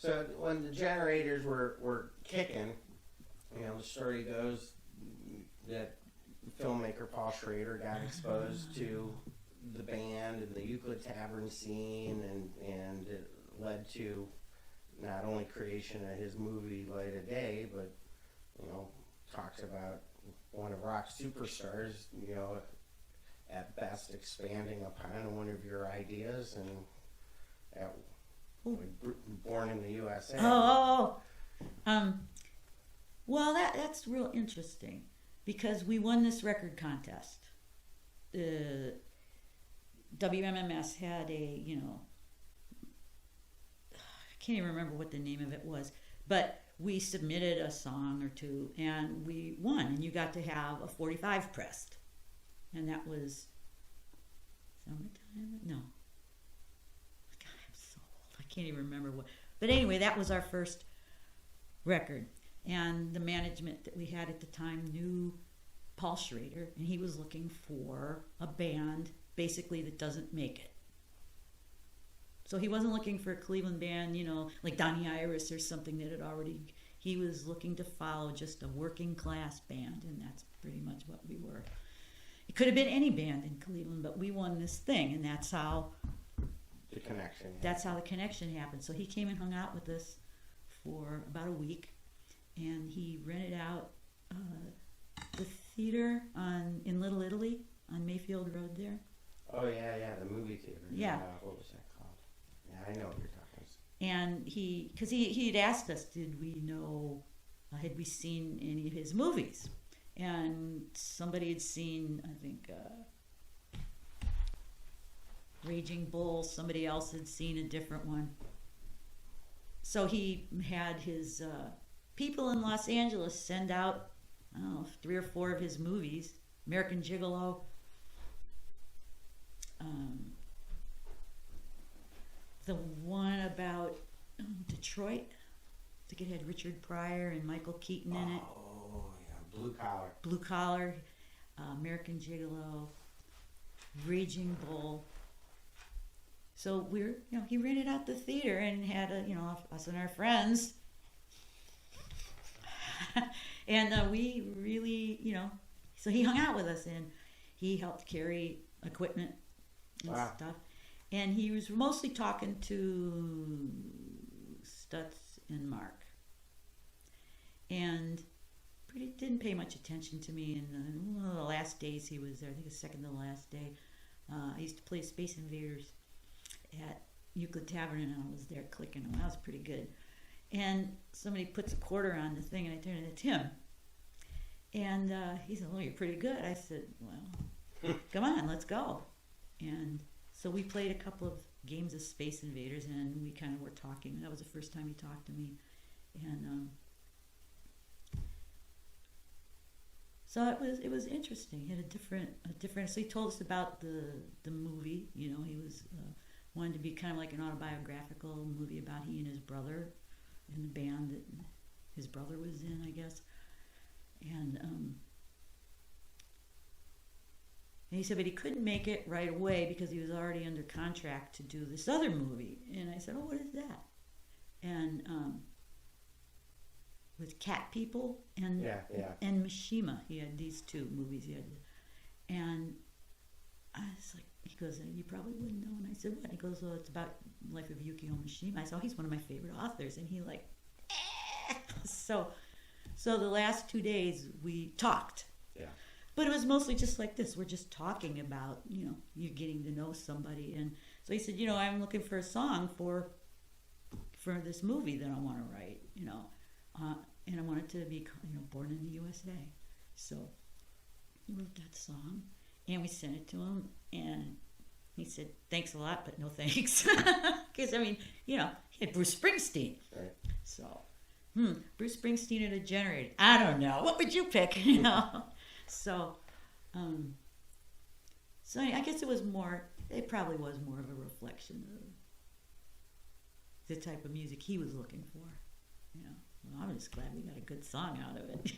So when the generators were kicking, the story goes that filmmaker Paul Schrader got exposed to the band and the Euclid Tavern scene, and it led to not only creation of his movie Light of Day, but talks about one of rock's superstars, at best expanding upon one of your ideas, and born in the U.S.A. Well, that's real interesting because we won this record contest. WMMS had a, I can't even remember what the name of it was, but we submitted a song or two and we won, and you got to have a 45 pressed. And that was Summertime? No. God, I'm so old. I can't even remember what. But anyway, that was our first record. And the management that we had at the time knew Paul Schrader, and he was looking for a band basically that doesn't make it. So he wasn't looking for a Cleveland band, like Donnie Iris or something that had already. He was looking to follow just a working class band, and that's pretty much what we were. It could have been any band in Cleveland, but we won this thing, and that's how the connection. That's how the connection happened. So he came and hung out with us for about a week, and he rented out the theater in Little Italy on Mayfield Road there. Oh yeah, the movie theater. Yeah. What was that called? Yeah, I know what you're talking about. And because he had asked us, did we know, had we seen any of his movies? And somebody had seen, I think, Raging Bull. Somebody else had seen a different one. So he had his people in Los Angeles send out, 3 or 4 of his movies. American Gigolo. The one about Detroit. I think it had Richard Pryor and Michael Keaton in it. Oh, yeah. Blue Collar. Blue Collar, American Gigolo, Raging Bull. So we're, he rented out the theater and had us and our friends. And we really, so he hung out with us and he helped carry equipment and stuff. And he was mostly talking to Stutz and Mark. And didn't pay much attention to me. And one of the last days he was there, I think the second to the last day, I used to play Space Invaders at Euclid Tavern, and I was there clicking them. That was pretty good. And somebody puts a quarter on the thing, and I turned it to him. And he said, "Oh, you're pretty good." I said, "Well, come on, let's go." And so we played a couple of games of Space Invaders, and we kind of were talking. That was the first time he talked to me. And so it was interesting. He had a different. So he told us about the movie. He was wanted to be kind of like an autobiographical movie about he and his brother in the band that his brother was in, I guess. And he said, but he couldn't make it right away because he was already under contract to do this other movie. And I said, "Oh, what is that?" And with Cat People and Mishima, he had these 2 movies he had. And I was like, he goes, "You probably wouldn't know." And I said, "What?" He goes, "Well, it's about the life of Yukio Mishima." I said, "Oh, he's one of my favorite authors." And he like, So the last 2 days we talked. Yeah. But it was mostly just like this. We're just talking about, you getting to know somebody. And so he said, "I'm looking for a song for this movie that I want to write, and I want it to be, born in the U.S.A. So he wrote that song, and we sent it to him, and he said, "Thanks a lot, but no thanks." Because, he had Bruce Springsteen. Right. So, Bruce Springsteen and a generator. I don't know. What would you pick? So, I guess it probably was more of a reflection of the type of music he was looking for. Well, I'm just glad we got a good song out of it,